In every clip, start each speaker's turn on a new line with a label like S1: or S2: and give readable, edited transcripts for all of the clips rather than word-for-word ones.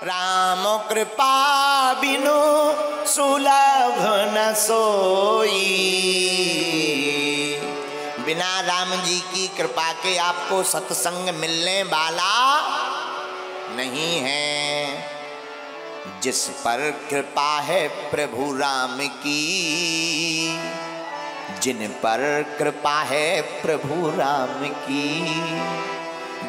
S1: राम कृपा बिनु सुलभ न सोई। बिना राम जी की कृपा के आपको सत्संग मिलने वाला नहीं है। जिस पर कृपा है प्रभु राम की, जिन पर कृपा है प्रभु राम की।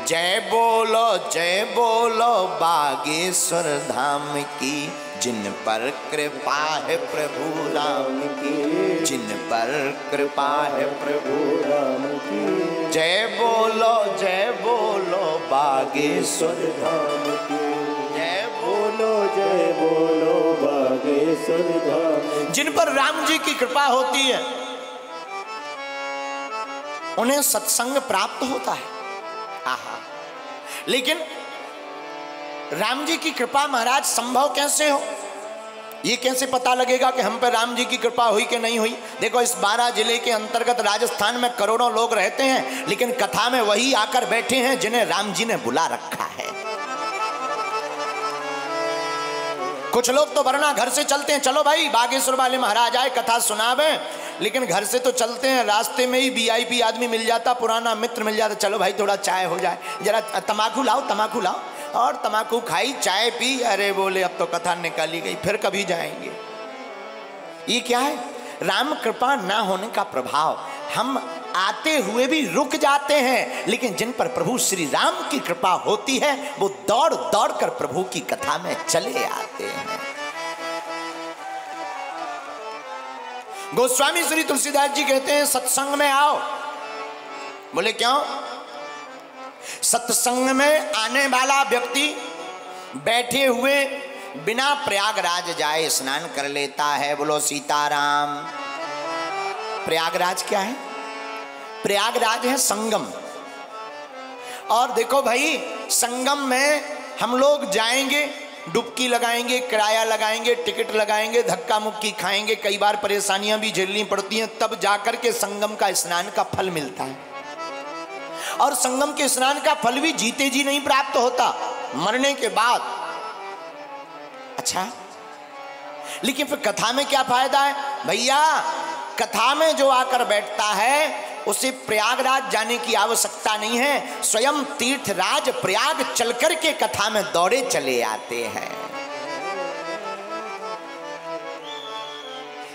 S1: जय बोलो बागेश्वर धाम की, जिन पर कृपा है प्रभु राम की, जिन पर कृपा है प्रभु राम की। जय बोलो बागेश्वर धाम की, जय बोलो बागेश्वर धाम। जिन पर राम जी की कृपा होती है उन्हें सत्संग प्राप्त होता है। आहा, लेकिन राम जी की कृपा महाराज संभव कैसे हो? ये कैसे पता लगेगा कि हम पर राम जी की कृपा हुई कि नहीं हुई? देखो, इस 12 जिले के अंतर्गत राजस्थान में करोड़ों लोग रहते हैं, लेकिन कथा में वही आकर बैठे हैं जिन्हें राम जी ने बुला रखा है। कुछ लोग तो वरना घर से चलते हैं, चलो भाई बागेश्वर वाले महाराज आए कथा सुनावे, लेकिन घर से तो चलते हैं, रास्ते में ही वीआईपी आदमी मिल जाता, पुराना मित्र मिल जाता, चलो भाई थोड़ा चाय हो जाए, जरा तमाकू लाओ, और तमाकू खाई, चाय पी, अरे बोले अब तो कथा निकाली गई, फिर कभी जाएंगे। ये क्या है? राम कृपा ना होने का प्रभाव। हम आते हुए भी रुक जाते हैं, लेकिन जिन पर प्रभु श्री राम की कृपा होती है वो दौड़ दौड़ कर प्रभु की कथा में चले आते हैं। गोस्वामी श्री तुलसीदास जी कहते हैं सत्संग में आओ। बोले क्यों? सत्संग में आने वाला व्यक्ति बैठे हुए बिना प्रयागराज जाए स्नान कर लेता है। बोलो सीताराम। प्रयागराज क्या है? प्रयागराज है संगम। और देखो भाई, संगम में हम लोग जाएंगे, डुबकी लगाएंगे, किराया लगाएंगे, टिकट लगाएंगे, धक्का मुक्की खाएंगे, कई बार परेशानियां भी झेलनी पड़ती हैं, तब जाकर के संगम का स्नान का फल मिलता है। और संगम के स्नान का फल भी जीते जी नहीं प्राप्त होता, मरने के बाद। अच्छा, लेकिन फिर कथा में क्या फायदा है? भैया, कथा में जो आकर बैठता है उसे प्रयागराज जाने की आवश्यकता नहीं है। स्वयं तीर्थराज प्रयाग चलकर के कथा में दौड़े चले आते हैं।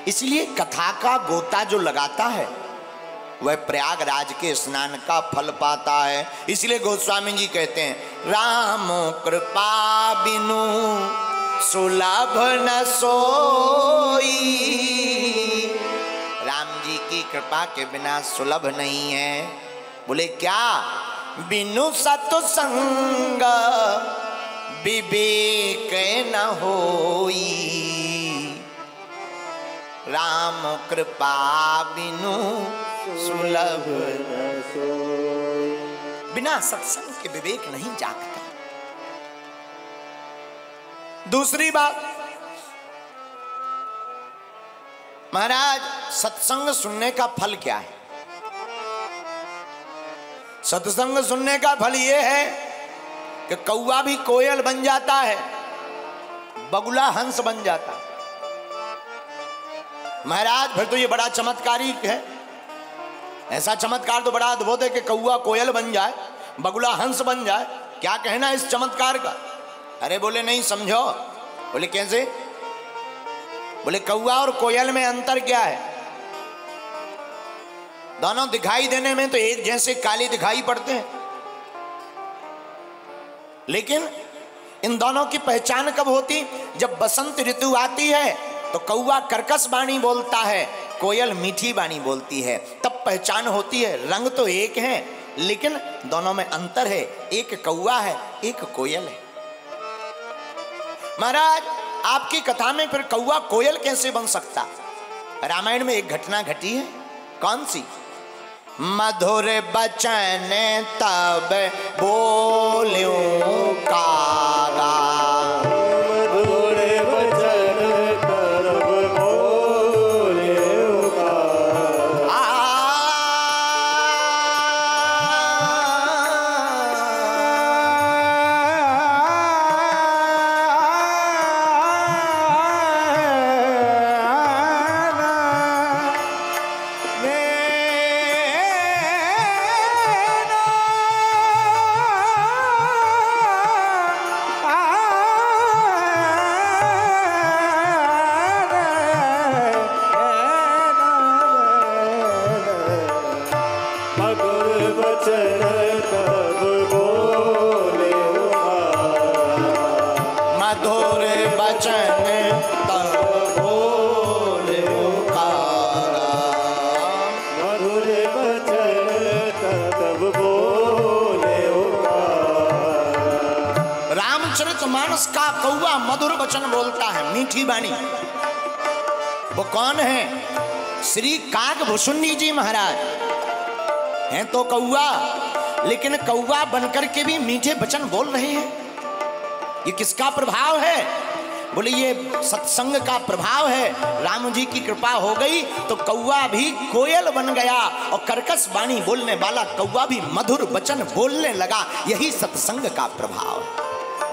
S1: इसलिए कथा का गोता जो लगाता है वह प्रयागराज के स्नान का फल पाता है। इसलिए गोस्वामी जी कहते हैं राम कृपा बिनु सुलभ न सोई। राम जी की कृपा के बिना सुलभ नहीं है। बोले क्या? बिनु सत्संग विवेक न होई। राम कृपा बिनु सुलभ न सोई। बिना सत्संग के विवेक नहीं जागता। दूसरी बात, महाराज सत्संग सुनने का फल क्या है? सत्संग सुनने का फल यह है कि कौवा भी कोयल बन जाता है, बगुला हंस बन जाता है। महाराज फिर तो ये बड़ा चमत्कारिक है। ऐसा चमत्कार तो बड़ा अद्भुत है कि कौवा कोयल बन जाए, बगुला हंस बन जाए। क्या कहना इस चमत्कार का? अरे बोले नहीं समझो। बोले कैसे? बोले कौवा और कोयल में अंतर क्या है? दोनों दिखाई देने में तो एक जैसे काले दिखाई पड़ते हैं, लेकिन इन दोनों की पहचान कब होती? जब बसंत ऋतु आती है तो कौवा कर्कश वाणी बोलता है, कोयल मीठी वाणी बोलती है, तब पहचान होती है। रंग तो एक है लेकिन दोनों में अंतर है, एक कौवा है एक कोयल है। महाराज आपकी कथा में फिर कौवा कोयल कैसे बन सकता? रामायण में एक घटना घटी है। कौन सी? मधुर बचन तब बोल्यों कागा। मधुर बचन तब बोल्यों कागा। बचन तब बोले कागा।
S2: मधुर बचन तब बोले कागा।
S1: रामचरितमानस का कौवा मधुर वचन बोलता है, मीठी वाणी। वो कौन है? श्री काकभूषुंडी जी महाराज हैं तो कौवा, लेकिन कौवा बनकर के भी मीठे वचन बोल रहे हैं। ये किसका प्रभाव है? बोले ये सत्संग का प्रभाव है। राम जी की कृपा हो गई तो कौवा भी कोयल बन गया और कर्कश वाणी बोलने वाला कौवा भी मधुर वचन बोलने लगा। यही सत्संग का प्रभाव है।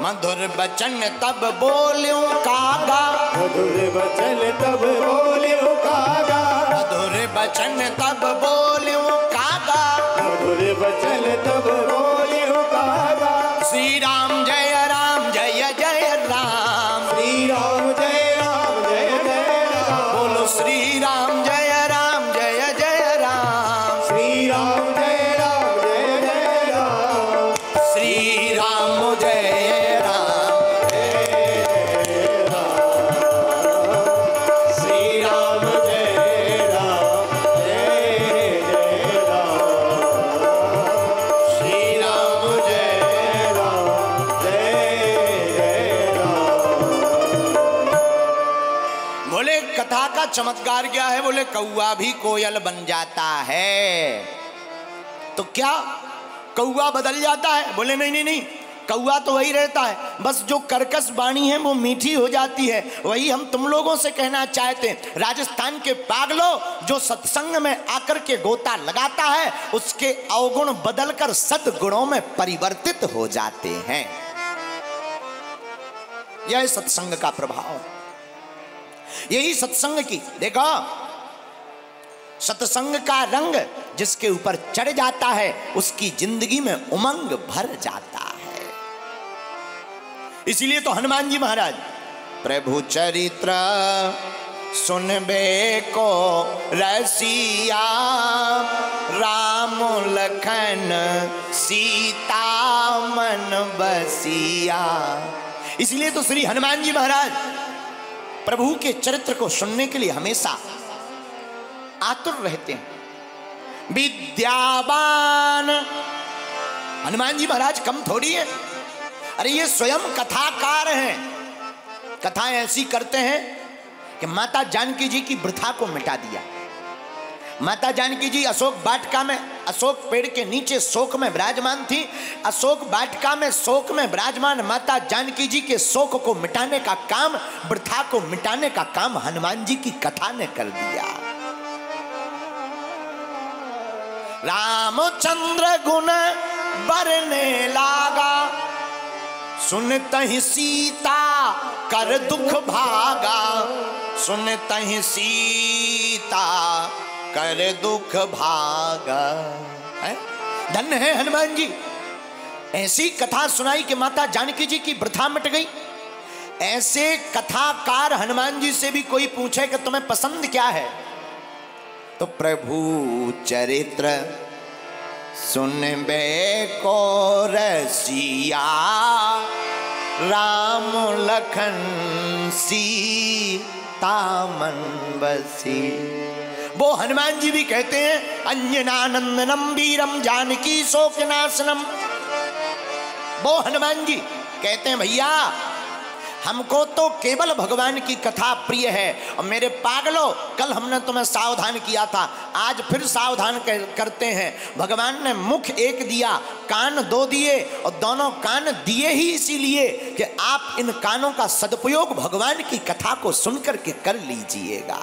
S1: मधुर वचन तब बोल्यूं कागा,
S2: मधुर वचन तब बोल्यूं कागा।
S1: मधुर वचन तब बोल्यूं कागा,
S2: मधुर वचन तब बोल्यूं कागा।
S1: श्री राम जय राम जय जय राम,
S2: श्री राम जय राम जय जय राम।
S1: बोलो श्री राम जय राम जय जय राम,
S2: श्री राम जय राम जय जय राम।
S1: श्री राम जय चमत्कार क्या है? बोले कौवा भी कोयल बन जाता है। तो क्या कौवा बदल जाता है? बोले नहीं नहीं नहीं, कौवा तो वही रहता है, बस जो कर्कश वाणी है वो मीठी हो जाती है। वही हम तुम लोगों से कहना चाहते हैं। राजस्थान के पागलों, जो सत्संग में आकर के गोता लगाता है उसके अवगुण बदलकर सद्गुणों में परिवर्तित हो जाते हैं। यह सत्संग का प्रभाव है। यही सत्संग की देखो, सत्संग का रंग जिसके ऊपर चढ़ जाता है उसकी जिंदगी में उमंग भर जाता है। इसीलिए तो हनुमान जी महाराज प्रभु चरित्र सुनबे को रसिया, राम लखन सीता मन बसिया। इसलिए तो श्री हनुमान जी महाराज प्रभु के चरित्र को सुनने के लिए हमेशा आतुर रहते हैं। विद्यावान हनुमान जी महाराज कम थोड़ी है। अरे ये स्वयं कथाकार हैं। कथाएं ऐसी करते हैं कि माता जानकी जी की वृथा को मिटा दिया। माता जानकी जी अशोक वाटिका में, अशोक पेड़ के नीचे शोक में विराजमान थी। अशोक वाटिका में शोक में विराजमान माता जानकी जी के शोक को मिटाने का काम, वृथा को मिटाने का काम हनुमान जी की कथा ने कर दिया। रामचंद्र गुण बरने लागा, सुनतहि सीता कर दुख भागा, सुनतहि सीता कर दुख भागा। है? धन्य है हनुमान जी। ऐसी कथा सुनाई कि माता जानकी जी की वृथा मिट गई। ऐसे कथाकार हनुमान जी से भी कोई पूछे कि तुम्हें पसंद क्या है, तो प्रभु चरित्र सुनबे को रसिया, राम लखन सीता मन बसी। वो हनुमान जी भी कहते हैं अंजनानंदनम वीरम जानकी शोकनाशनम। वो हनुमान जी कहते हैं भैया हमको तो केवल भगवान की कथा प्रिय है। और मेरे पागलों, कल हमने तुम्हें सावधान किया था, आज फिर सावधान करते हैं। भगवान ने मुख एक दिया, कान दो दिए, और दोनों कान दिए ही इसीलिए कि आप इन कानों का सदुपयोग भगवान की कथा को सुनकर के कर लीजिएगा।